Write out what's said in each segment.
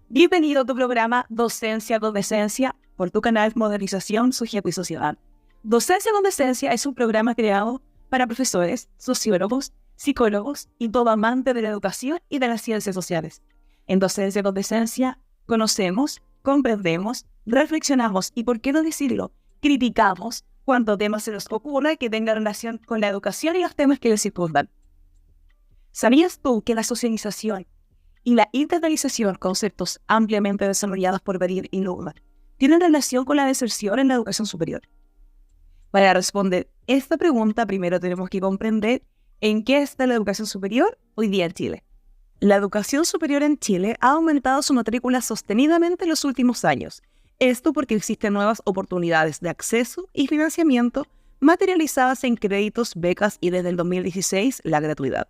Bienvenido a tu programa Docencia con Decencia por tu canal Modernización, Sujeto y Sociedad. Docencia con Decencia es un programa creado para profesores, sociólogos, psicólogos y todo amante de la educación y de las ciencias sociales. En Docencia con Decencia conocemos, comprendemos, reflexionamos y, por qué no decirlo, criticamos cuánto tema se nos ocurra que tenga relación con la educación y los temas que le circundan. ¿Sabías tú que la socialización y la internalización, conceptos ampliamente desarrollados por Badir y Luhmann, tienen relación con la deserción en la educación superior? Para responder esta pregunta, primero tenemos que comprender en qué está la educación superior hoy día en Chile. La educación superior en Chile ha aumentado su matrícula sostenidamente en los últimos años. Esto porque existen nuevas oportunidades de acceso y financiamiento materializadas en créditos, becas y desde el 2016 la gratuidad.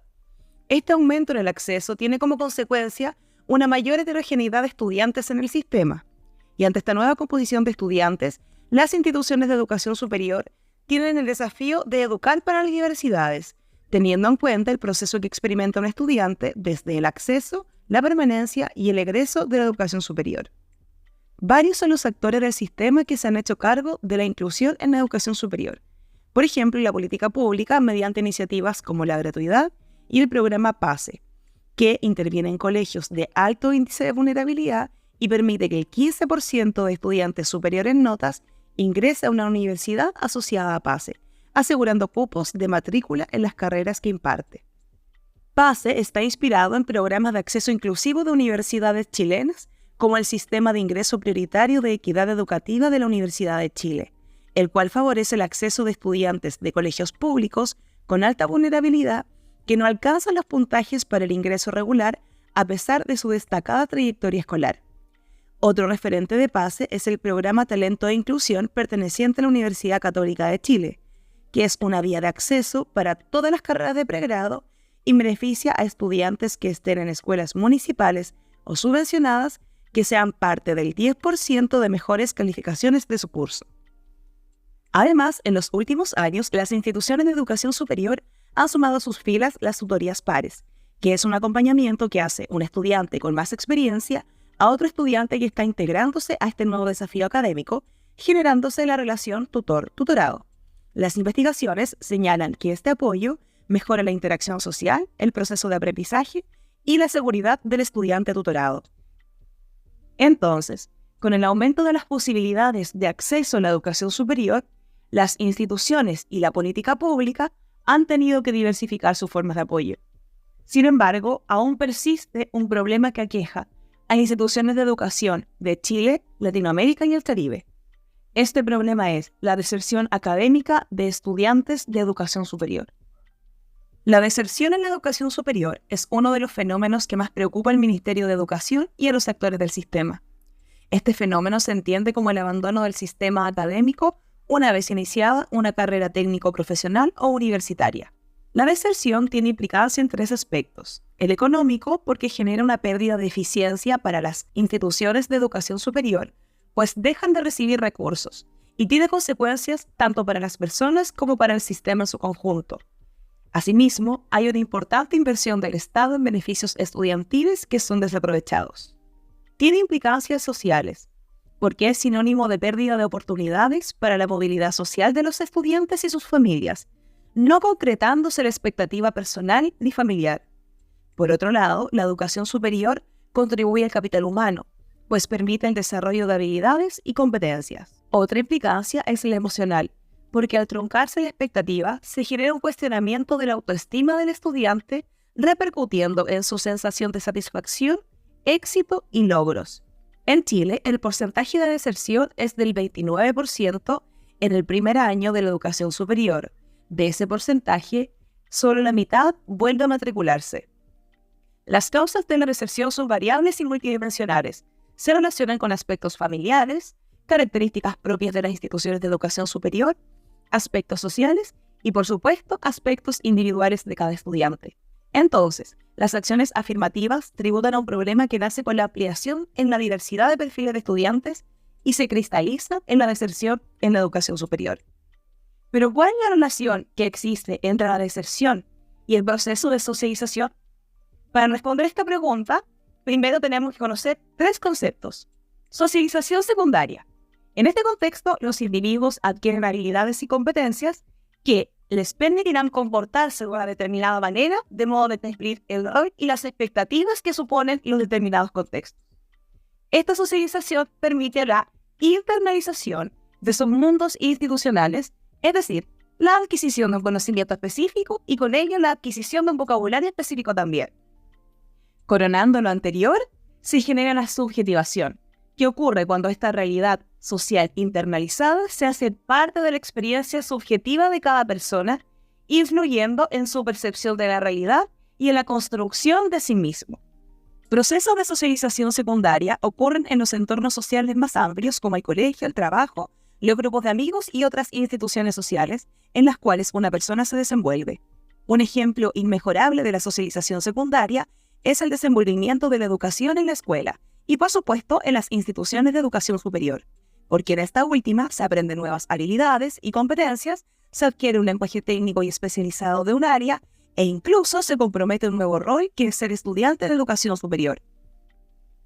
Este aumento en el acceso tiene como consecuencia una mayor heterogeneidad de estudiantes en el sistema. Y ante esta nueva composición de estudiantes, las instituciones de educación superior tienen el desafío de educar para las diversidades, teniendo en cuenta el proceso que experimenta un estudiante desde el acceso, la permanencia y el egreso de la educación superior. Varios son los actores del sistema que se han hecho cargo de la inclusión en la educación superior. Por ejemplo, la política pública mediante iniciativas como la gratuidad y el programa PASE, que interviene en colegios de alto índice de vulnerabilidad y permite que el 15% de estudiantes superiores en notas ingrese a una universidad asociada a PASE, asegurando cupos de matrícula en las carreras que imparte. PASE está inspirado en programas de acceso inclusivo de universidades chilenas, como el Sistema de Ingreso Prioritario de Equidad Educativa de la Universidad de Chile, el cual favorece el acceso de estudiantes de colegios públicos con alta vulnerabilidad que no alcanzan los puntajes para el ingreso regular a pesar de su destacada trayectoria escolar. Otro referente de PASE es el programa Talento e Inclusión perteneciente a la Universidad Católica de Chile, que es una vía de acceso para todas las carreras de pregrado y beneficia a estudiantes que estén en escuelas municipales o subvencionadas que sean parte del 10% de mejores calificaciones de su curso. Además, en los últimos años, las instituciones de educación superior han sumado a sus filas las tutorías pares, que es un acompañamiento que hace un estudiante con más experiencia a otro estudiante que está integrándose a este nuevo desafío académico, generándose la relación tutor-tutorado. Las investigaciones señalan que este apoyo mejora la interacción social, el proceso de aprendizaje y la seguridad del estudiante tutorado. Entonces, con el aumento de las posibilidades de acceso a la educación superior, las instituciones y la política pública han tenido que diversificar sus formas de apoyo. Sin embargo, aún persiste un problema que aqueja a instituciones de educación de Chile, Latinoamérica y el Caribe. Este problema es la deserción académica de estudiantes de educación superior. La deserción en la educación superior es uno de los fenómenos que más preocupa al Ministerio de Educación y a los actores del sistema. Este fenómeno se entiende como el abandono del sistema académico una vez iniciada una carrera técnico-profesional o universitaria. La deserción tiene implicancia en tres aspectos. El económico, porque genera una pérdida de eficiencia para las instituciones de educación superior, pues dejan de recibir recursos, y tiene consecuencias tanto para las personas como para el sistema en su conjunto. Asimismo, hay una importante inversión del Estado en beneficios estudiantiles que son desaprovechados. Tiene implicancias sociales, porque es sinónimo de pérdida de oportunidades para la movilidad social de los estudiantes y sus familias, no concretándose la expectativa personal ni familiar. Por otro lado, la educación superior contribuye al capital humano, pues permite el desarrollo de habilidades y competencias. Otra implicancia es la emocional, porque al truncarse la expectativa, se genera un cuestionamiento de la autoestima del estudiante, repercutiendo en su sensación de satisfacción, éxito y logros. En Chile, el porcentaje de deserción es del 29% en el primer año de la educación superior. De ese porcentaje, solo la mitad vuelve a matricularse. Las causas de la deserción son variables y multidimensionales. Se relacionan con aspectos familiares, características propias de las instituciones de educación superior, aspectos sociales y, por supuesto, aspectos individuales de cada estudiante. Entonces, las acciones afirmativas tributan a un problema que nace con la ampliación en la diversidad de perfiles de estudiantes y se cristaliza en la deserción en la educación superior. Pero, ¿cuál es la relación que existe entre la deserción y el proceso de socialización? Para responder esta pregunta, primero tenemos que conocer 3 conceptos. Socialización secundaria. En este contexto, los individuos adquieren habilidades y competencias que les permitirán comportarse de una determinada manera, de modo de cumplir el rol y las expectativas que suponen los determinados contextos. Esta socialización permite la internalización de sus mundos institucionales, es decir, la adquisición de un conocimiento específico y con ello la adquisición de un vocabulario específico también. Coronando lo anterior, se genera la subjetivación, que ocurre cuando esta realidad social internalizada se hace parte de la experiencia subjetiva de cada persona, influyendo en su percepción de la realidad y en la construcción de sí mismo. Procesos de socialización secundaria ocurren en los entornos sociales más amplios como el colegio, el trabajo, los grupos de amigos y otras instituciones sociales en las cuales una persona se desenvuelve. Un ejemplo inmejorable de la socialización secundaria es el desenvolvimiento de la educación en la escuela y, por supuesto, en las instituciones de educación superior, porque en esta última se aprenden nuevas habilidades y competencias, se adquiere un lenguaje técnico y especializado de un área e incluso se compromete un nuevo rol que es ser estudiante de educación superior.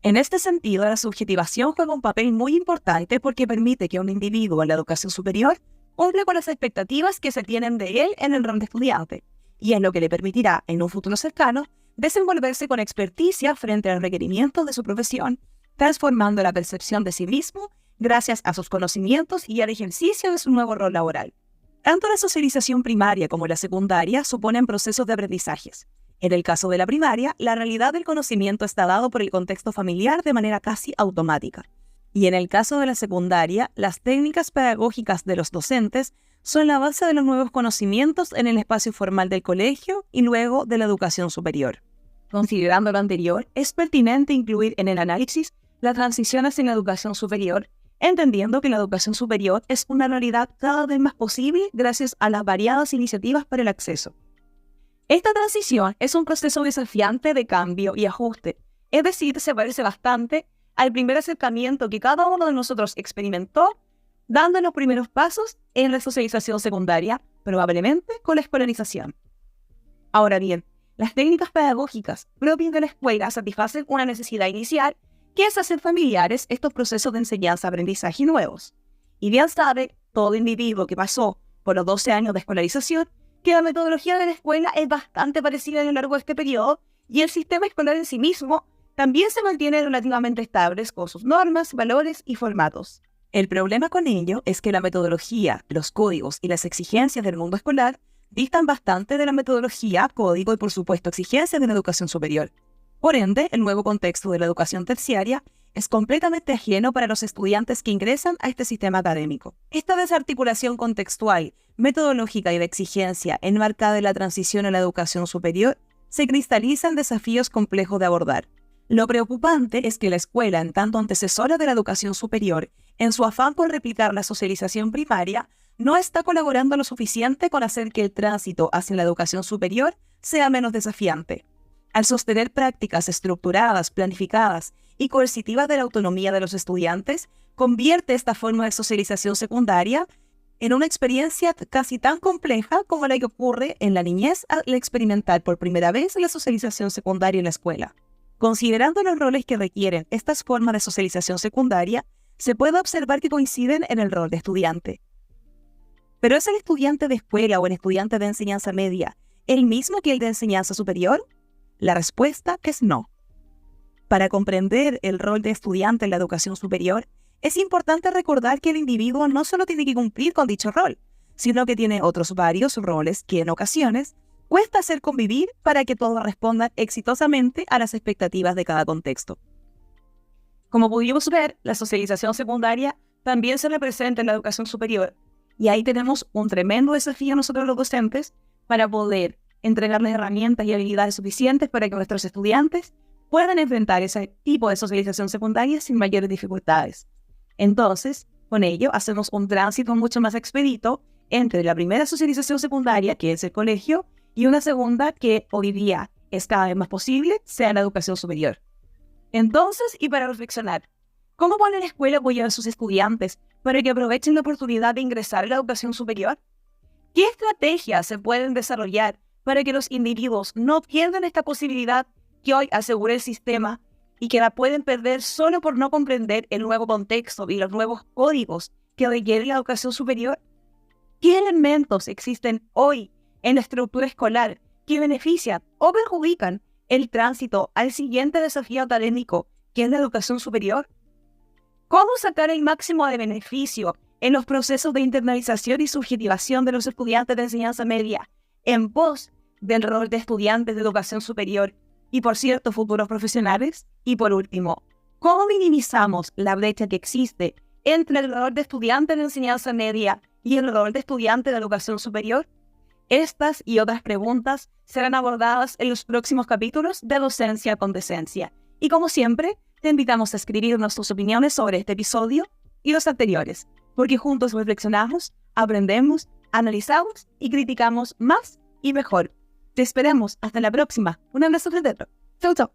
En este sentido, la subjetivación juega un papel muy importante porque permite que un individuo en la educación superior cumpla con las expectativas que se tienen de él en el rol de estudiante, y es lo que le permitirá, en un futuro cercano, desenvolverse con experticia frente al requerimiento de su profesión, transformando la percepción de sí mismo gracias a sus conocimientos y al ejercicio de su nuevo rol laboral. Tanto la socialización primaria como la secundaria suponen procesos de aprendizajes. En el caso de la primaria, la realidad del conocimiento está dado por el contexto familiar de manera casi automática. Y en el caso de la secundaria, las técnicas pedagógicas de los docentes son la base de los nuevos conocimientos en el espacio formal del colegio y luego de la educación superior. Considerando lo anterior, es pertinente incluir en el análisis la transición hacia la educación superior, entendiendo que la educación superior es una realidad cada vez más posible gracias a las variadas iniciativas para el acceso. Esta transición es un proceso desafiante de cambio y ajuste, es decir, se parece bastante al primer acercamiento que cada uno de nosotros experimentó dando los primeros pasos en la socialización secundaria, probablemente con la escolarización. Ahora bien, las técnicas pedagógicas propias de la escuela satisfacen una necesidad inicial que es hacer familiares estos procesos de enseñanza-aprendizaje nuevos. Y bien sabe todo individuo que pasó por los 12 años de escolarización que la metodología de la escuela es bastante parecida a lo largo de este periodo y el sistema escolar en sí mismo también se mantiene relativamente estable con sus normas, valores y formatos. El problema con ello es que la metodología, los códigos y las exigencias del mundo escolar distan bastante de la metodología, código y por supuesto exigencias de la educación superior. Por ende, el nuevo contexto de la educación terciaria es completamente ajeno para los estudiantes que ingresan a este sistema académico. Esta desarticulación contextual, metodológica y de exigencia enmarcada en la transición a la educación superior se cristaliza en desafíos complejos de abordar. Lo preocupante es que la escuela, en tanto antecesora de la educación superior, en su afán por replicar la socialización primaria, no está colaborando lo suficiente con hacer que el tránsito hacia la educación superior sea menos desafiante. Al sostener prácticas estructuradas, planificadas y coercitivas de la autonomía de los estudiantes, convierte esta forma de socialización secundaria en una experiencia casi tan compleja como la que ocurre en la niñez al experimentar por primera vez la socialización secundaria en la escuela. Considerando los roles que requieren estas formas de socialización secundaria, se puede observar que coinciden en el rol de estudiante. ¿Pero es el estudiante de escuela o el estudiante de enseñanza media el mismo que el de enseñanza superior? La respuesta es no. Para comprender el rol de estudiante en la educación superior, es importante recordar que el individuo no solo tiene que cumplir con dicho rol, sino que tiene otros varios roles que en ocasiones cuesta hacer convivir para que todos respondan exitosamente a las expectativas de cada contexto. Como pudimos ver, la socialización secundaria también se representa en la educación superior, y ahí tenemos un tremendo desafío nosotros los docentes para poder entregarles herramientas y habilidades suficientes para que nuestros estudiantes puedan enfrentar ese tipo de socialización secundaria sin mayores dificultades. Entonces, con ello, hacemos un tránsito mucho más expedito entre la primera socialización secundaria, que es el colegio, y una segunda que hoy día es cada vez más posible, sea la educación superior. Entonces, y para reflexionar, ¿cómo puede la escuela apoyar a sus estudiantes para que aprovechen la oportunidad de ingresar a la educación superior? ¿Qué estrategias se pueden desarrollar para que los individuos no pierdan esta posibilidad que hoy asegura el sistema y que la pueden perder solo por no comprender el nuevo contexto y los nuevos códigos que requiere la educación superior? ¿Qué elementos existen hoy en la estructura escolar que benefician o perjudican el tránsito al siguiente desafío académico, que es la educación superior? ¿Cómo sacar el máximo de beneficio en los procesos de internalización y subjetivación de los estudiantes de enseñanza media en pos del rol de estudiantes de educación superior y, por cierto, futuros profesionales? Y por último, ¿cómo minimizamos la brecha que existe entre el rol de estudiante de enseñanza media y el rol de estudiante de educación superior? Estas y otras preguntas serán abordadas en los próximos capítulos de Docencia con Decencia. Y como siempre, te invitamos a escribirnos tus opiniones sobre este episodio y los anteriores, porque juntos reflexionamos, aprendemos, analizamos y criticamos más y mejor. Te esperamos hasta la próxima. Un abrazo fraterno. Chau, chau.